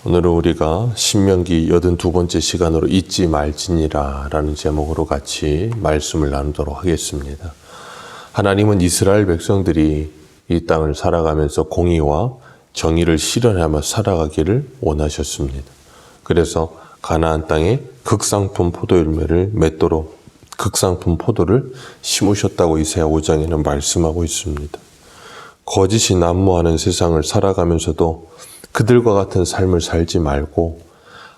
오늘은 우리가 신명기 82번째 시간으로 잊지 말지니라 라는 제목으로 같이 말씀을 나누도록 하겠습니다. 하나님은 이스라엘 백성들이 이 땅을 살아가면서 공의와 정의를 실현하며 살아가기를 원하셨습니다. 그래서 가나안 땅에 극상품 포도열매를 맺도록 극상품 포도를 심으셨다고 이사야 5장에는 말씀하고 있습니다. 거짓이 난무하는 세상을 살아가면서도 그들과 같은 삶을 살지 말고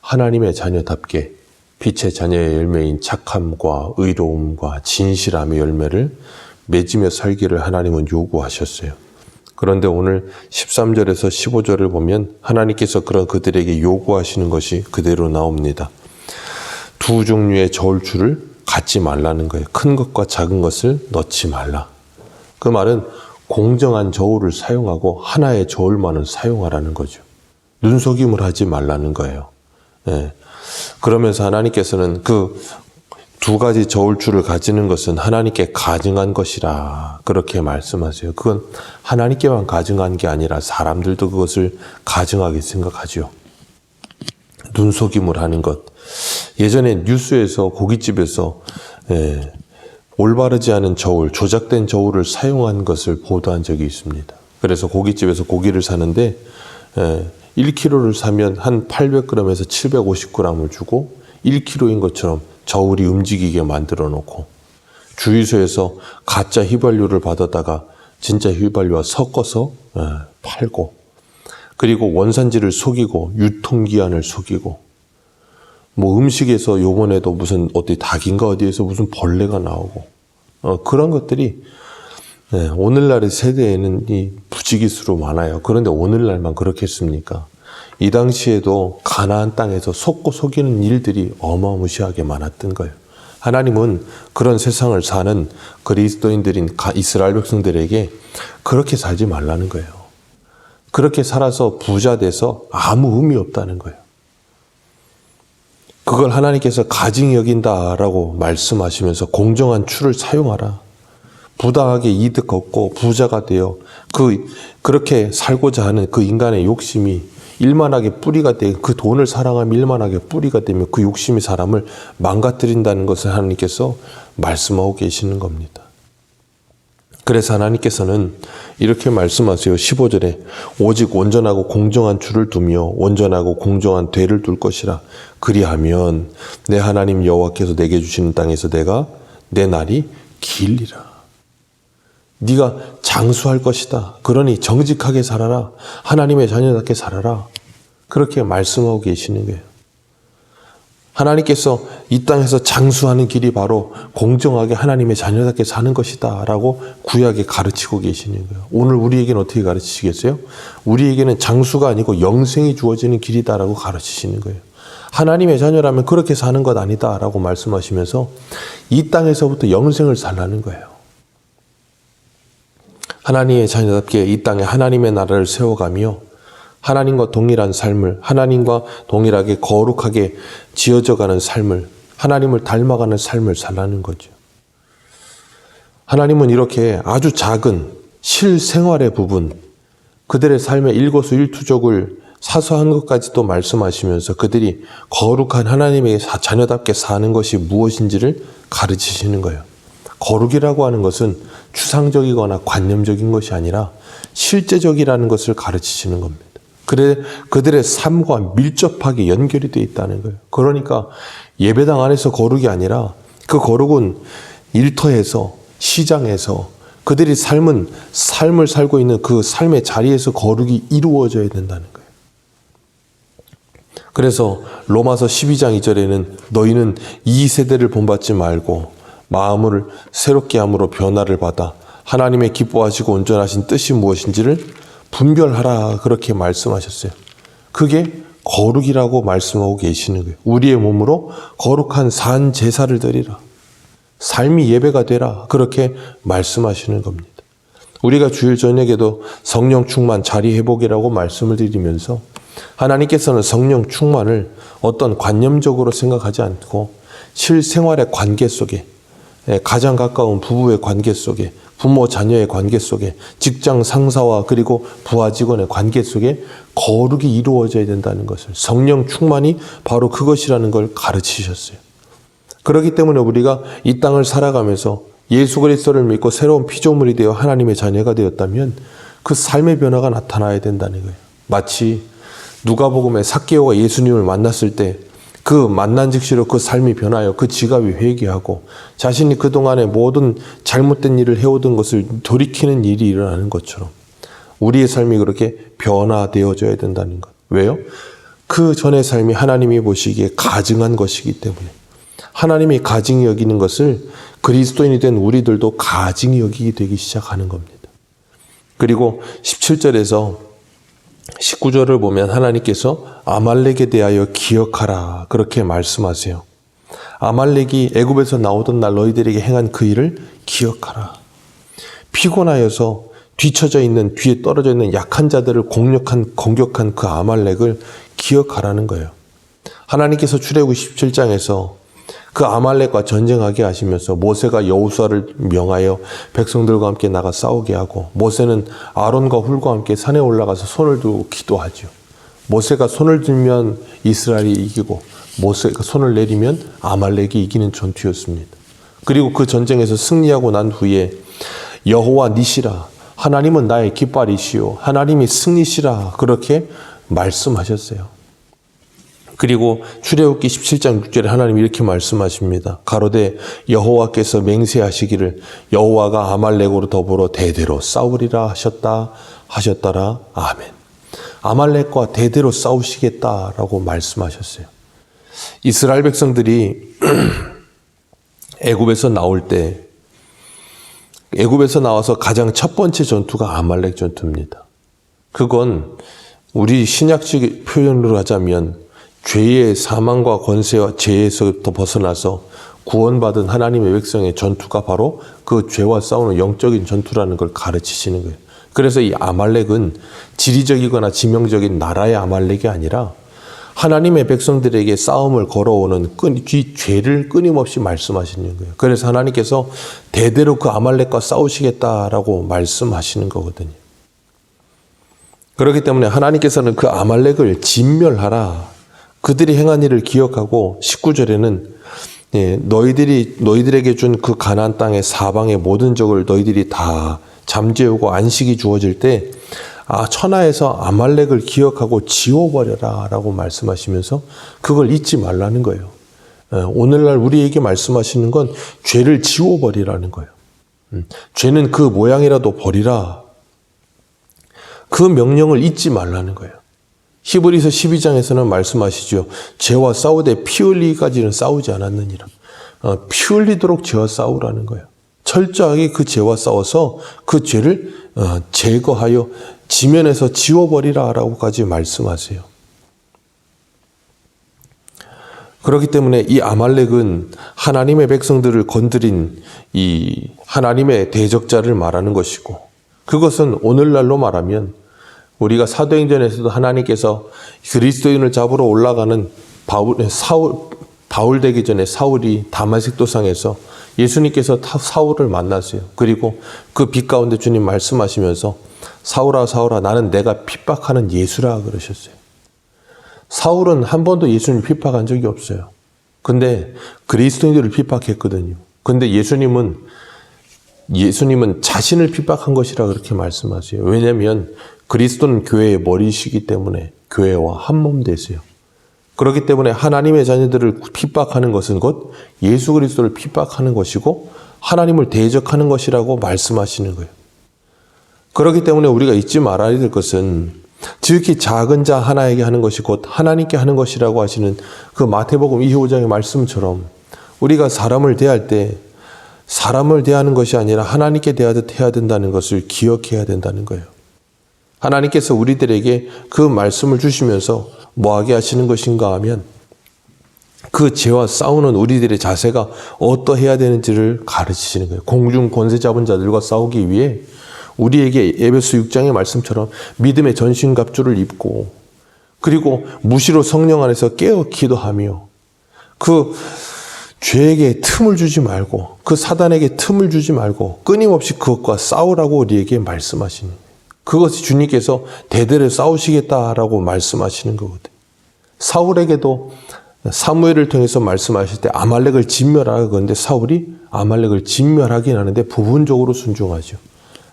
하나님의 자녀답게 빛의 자녀의 열매인 착함과 의로움과 진실함의 열매를 맺으며 살기를 하나님은 요구하셨어요. 그런데 오늘 13절에서 15절을 보면 하나님께서 그런 그들에게 요구하시는 것이 그대로 나옵니다. 두 종류의 저울추를 갖지 말라는 거예요. 큰 것과 작은 것을 넣지 말라. 그 말은 공정한 저울을 사용하고 하나의 저울만은 사용하라는 거죠. 눈속임을 하지 말라는 거예요. 그러면서 하나님께서는 그 두 가지 저울추를 가지는 것은 하나님께 가증한 것이라 그렇게 말씀하세요. 그건 하나님께만 가증한 게 아니라 사람들도 그것을 가증하게 생각하죠. 눈속임을 하는 것. 예전에 뉴스에서 고깃집에서 올바르지 않은 저울, 조작된 저울을 사용한 것을 보도한 적이 있습니다. 그래서 고깃집에서 고기를 사는데 1kg를 사면 한 800g에서 750g을 주고 1kg인 것처럼 저울이 움직이게 만들어 놓고 주유소에서 가짜 휘발유를 받아다가 진짜 휘발유와 섞어서 팔고, 그리고 원산지를 속이고 유통기한을 속이고, 뭐 음식에서 요번에도 무슨 어디 닭인가 어디에서 무슨 벌레가 나오고 그런 것들이 오늘날의 세대에는 이 부지기수로 많아요. 그런데 오늘날만 그렇겠습니까? 이 당시에도 가나안 땅에서 속고 속이는 일들이 어마무시하게 많았던 거예요. 하나님은 그런 세상을 사는 그리스도인들인 이스라엘 백성들에게 그렇게 살지 말라는 거예요. 그렇게 살아서 부자 돼서 아무 의미 없다는 거예요. 그걸 하나님께서 가증히 여긴다라고 말씀하시면서 공정한 추를 사용하라. 부당하게 이득 얻고 부자가 되어 그렇게 살고자 하는 그 인간의 욕심이 일만하게 뿌리가 되고, 그 돈을 사랑하면 일만하게 뿌리가 되면 그 욕심이 사람을 망가뜨린다는 것을 하나님께서 말씀하고 계시는 겁니다. 그래서 하나님께서는 이렇게 말씀하세요. 15절에 오직 온전하고 공정한 추를 두며 온전하고 공정한 되를 둘 것이라. 그리하면 내 하나님 여호와께서 내게 주시는 땅에서 내가 내 날이 길리라. 네가 장수할 것이다. 그러니 정직하게 살아라. 하나님의 자녀답게 살아라. 그렇게 말씀하고 계시는 거예요. 하나님께서 이 땅에서 장수하는 길이 바로 공정하게 하나님의 자녀답게 사는 것이다 라고 구약에 가르치고 계시는 거예요. 오늘 우리에게는 어떻게 가르치시겠어요? 우리에게는 장수가 아니고 영생이 주어지는 길이다 라고 가르치시는 거예요. 하나님의 자녀라면 그렇게 사는 것 아니다 라고 말씀하시면서 이 땅에서부터 영생을 살라는 거예요. 하나님의 자녀답게 이 땅에 하나님의 나라를 세워가며 하나님과 동일한 삶을, 하나님과 동일하게 거룩하게 지어져가는 삶을, 하나님을 닮아가는 삶을 살라는 거죠. 하나님은 이렇게 아주 작은 실생활의 부분, 그들의 삶의 일거수일투족을 사소한 것까지도 말씀하시면서 그들이 거룩한 하나님의 자녀답게 사는 것이 무엇인지를 가르치시는 거예요. 거룩이라고 하는 것은 추상적이거나 관념적인 것이 아니라 실제적이라는 것을 가르치시는 겁니다. 그들의 삶과 밀접하게 연결이 되어 있다는 거예요. 그러니까 예배당 안에서 거룩이 아니라 그 거룩은 일터에서, 시장에서 그들이 삶을 살고 있는 그 삶의 자리에서 거룩이 이루어져야 된다는 거예요. 그래서 로마서 12장 2절에는 너희는 이 세대를 본받지 말고 마음을 새롭게 함으로 변화를 받아 하나님의 기뻐하시고 온전하신 뜻이 무엇인지를 분별하라 그렇게 말씀하셨어요. 그게 거룩이라고 말씀하고 계시는 거예요. 우리의 몸으로 거룩한 산 제사를 드리라. 삶이 예배가 되라 그렇게 말씀하시는 겁니다. 우리가 주일 저녁에도 성령 충만 자리 회복이라고 말씀을 드리면서 하나님께서는 성령 충만을 어떤 관념적으로 생각하지 않고 실생활의 관계 속에 가장 가까운 부부의 관계 속에, 부모 자녀의 관계 속에, 직장 상사와 그리고 부하 직원의 관계 속에 거룩이 이루어져야 된다는 것을, 성령 충만이 바로 그것이라는 걸 가르치셨어요. 그렇기 때문에 우리가 이 땅을 살아가면서 예수 그리스도를 믿고 새로운 피조물이 되어 하나님의 자녀가 되었다면 그 삶의 변화가 나타나야 된다는 거예요. 마치 누가복음에 삭개오가 예수님을 만났을 때 그 만난 즉시로 그 삶이 변하여 그 지갑이 회개하고 자신이 그동안에 모든 잘못된 일을 해오던 것을 돌이키는 일이 일어나는 것처럼 우리의 삶이 그렇게 변화되어져야 된다는 것. 왜요? 그 전의 삶이 하나님이 보시기에 가증한 것이기 때문에, 하나님이 가증히 여기는 것을 그리스도인이 된 우리들도 가증히 여기게 되기 시작하는 겁니다. 그리고 17절에서 19절을 보면 하나님께서 아말렉에 대하여 기억하라 그렇게 말씀하세요. 아말렉이 애굽에서 나오던 날 너희들에게 행한 그 일을 기억하라. 피곤하여서 뒤처져 있는, 뒤에 떨어져 있는 약한 자들을 공격한 그 아말렉을 기억하라는 거예요. 하나님께서 출애굽기 17장에서 그 아말렉과 전쟁하게 하시면서 모세가 여호수아를 명하여 백성들과 함께 나가 싸우게 하고, 모세는 아론과 훌과 함께 산에 올라가서 손을 들고 기도하죠. 모세가 손을 들면 이스라엘이 이기고 모세가 손을 내리면 아말렉이 이기는 전투였습니다. 그리고 그 전쟁에서 승리하고 난 후에 여호와 니시라, 하나님은 나의 깃발이시오, 하나님이 승리시라 그렇게 말씀하셨어요. 그리고 출애굽기 17장 6절에 하나님이 이렇게 말씀하십니다. 가로되 여호와께서 맹세하시기를 여호와가 아말렉으로 더불어 대대로 싸우리라 하셨더라. 아멘. 아말렉과 대대로 싸우시겠다라고 말씀하셨어요. 이스라엘 백성들이 애굽에서 나올 때, 애굽에서 나와서 가장 첫 번째 전투가 아말렉 전투입니다. 그건 우리 신약식 표현으로 하자면 죄의 사망과 권세와 죄에서부터 벗어나서 구원받은 하나님의 백성의 전투가 바로 그 죄와 싸우는 영적인 전투라는 걸 가르치시는 거예요. 그래서 이 아말렉은 지리적이거나 지명적인 나라의 아말렉이 아니라 하나님의 백성들에게 싸움을 걸어오는 죄를 끊임없이 말씀하시는 거예요. 그래서 하나님께서 대대로 그 아말렉과 싸우시겠다라고 말씀하시는 거거든요. 그렇기 때문에 하나님께서는 그 아말렉을 진멸하라, 그들이 행한 일을 기억하고, 19절에는 너희들에게 준 그 가나안 땅의 사방의 모든 적을 너희들이 다 잠재우고 안식이 주어질 때 천하에서 아말렉을 기억하고 지워버려라 라고 말씀하시면서 그걸 잊지 말라는 거예요. 오늘날 우리에게 말씀하시는 건 죄를 지워버리라는 거예요. 죄는 그 모양이라도 버리라, 그 명령을 잊지 말라는 거예요. 히브리서 12장에서는 말씀하시죠. 죄와 싸우되 피 흘리기까지는 싸우지 않았느니라. 피 흘리도록 죄와 싸우라는 거예요. 철저하게 그 죄와 싸워서 그 죄를 제거하여 지면에서 지워버리라라고까지 말씀하세요. 그렇기 때문에 이 아말렉은 하나님의 백성들을 건드린 이 하나님의 대적자를 말하는 것이고, 그것은 오늘날로 말하면 우리가 사도행전에서도 하나님께서 그리스도인을 잡으러 올라가는 바울 되기 전에 사울이 다마색 도상에서 예수님께서 사울을 만났어요. 그리고 그 빛 가운데 주님 말씀하시면서 사울아 사울아 나는 내가 핍박하는 예수라 그러셨어요. 사울은 한 번도 예수님을 핍박한 적이 없어요. 근데 그리스도인들을 핍박했거든요. 근데 예수님은 자신을 핍박한 것이라 그렇게 말씀하세요. 왜냐하면 그리스도는 교회의 머리시기 때문에 교회와 한 몸 되세요. 그렇기 때문에 하나님의 자녀들을 핍박하는 것은 곧 예수 그리스도를 핍박하는 것이고 하나님을 대적하는 것이라고 말씀하시는 거예요. 그렇기 때문에 우리가 잊지 말아야 될 것은 지극히 작은 자 하나에게 하는 것이 곧 하나님께 하는 것이라고 하시는 그 마태복음 25장의 말씀처럼 우리가 사람을 대할 때 사람을 대하는 것이 아니라 하나님께 대하듯 해야 된다는 것을 기억해야 된다는 거예요. 하나님께서 우리들에게 그 말씀을 주시면서 뭐하게 하시는 것인가 하면 그 죄와 싸우는 우리들의 자세가 어떠해야 되는지를 가르치시는 거예요. 공중 권세 잡은 자들과 싸우기 위해 우리에게 에베소 6장의 말씀처럼 믿음의 전신갑주를 입고, 그리고 무시로 성령 안에서 깨어 기도하며 그 죄에게 틈을 주지 말고 그 사단에게 틈을 주지 말고 끊임없이 그것과 싸우라고 우리에게 말씀하시는 거예요. 그것이 주님께서 대대로 싸우시겠다라고 말씀하시는 거거든요. 사울에게도 사무엘을 통해서 말씀하실 때 아말렉을 진멸하라 그러는데 사울이 아말렉을 진멸하긴 하는데 부분적으로 순종하죠.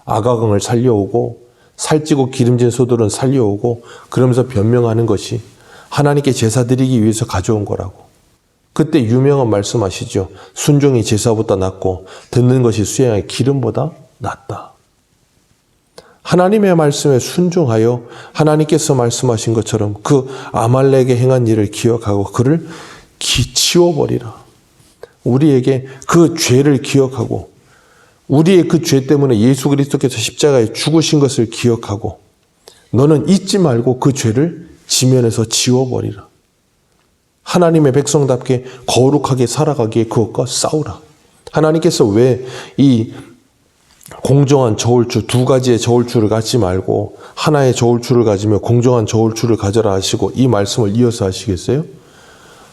아가강을 살려오고 살찌고 기름진 소들은 살려오고 그러면서 변명하는 것이 하나님께 제사 드리기 위해서 가져온 거라고. 그때 유명한 말씀하시죠. 순종이 제사보다 낫고 듣는 것이 수양의 기름보다 낫다. 하나님의 말씀에 순종하여 하나님께서 말씀하신 것처럼 그 아말렉에 행한 일을 기억하고 그를 치워버리라. 우리에게 그 죄를 기억하고 우리의 그 죄 때문에 예수 그리스도께서 십자가에 죽으신 것을 기억하고 너는 잊지 말고 그 죄를 지면에서 지워버리라. 하나님의 백성답게 거룩하게 살아가기에 그것과 싸우라. 하나님께서 왜 이 공정한 저울추, 두 가지의 저울추를 갖지 말고 하나의 저울추를 가지며 공정한 저울추를 가져라 하시고 이 말씀을 이어서 하시겠어요?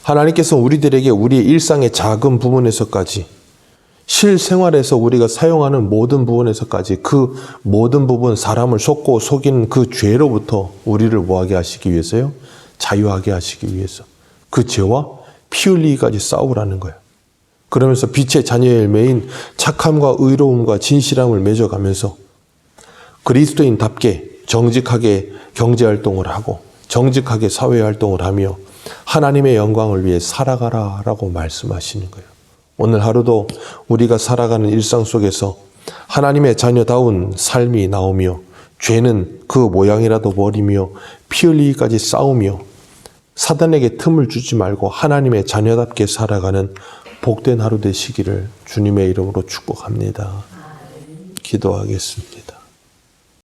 하나님께서 우리들에게 우리의 일상의 작은 부분에서까지 실생활에서 우리가 사용하는 모든 부분에서까지 그 모든 부분 사람을 속고 속이는 그 죄로부터 우리를 뭐하게 하시기 위해서요? 자유하게 하시기 위해서 그 죄와 피 흘리기까지 싸우라는 거예요. 그러면서 빛의 자녀의 열매인 착함과 의로움과 진실함을 맺어가면서 그리스도인답게 정직하게 경제활동을 하고 정직하게 사회활동을 하며 하나님의 영광을 위해 살아가라 라고 말씀하시는 거예요. 오늘 하루도 우리가 살아가는 일상 속에서 하나님의 자녀다운 삶이 나오며 죄는 그 모양이라도 버리며 피 흘리기까지 싸우며 사단에게 틈을 주지 말고 하나님의 자녀답게 살아가는 복된 하루 되시기를 주님의 이름으로 축복합니다. 기도하겠습니다.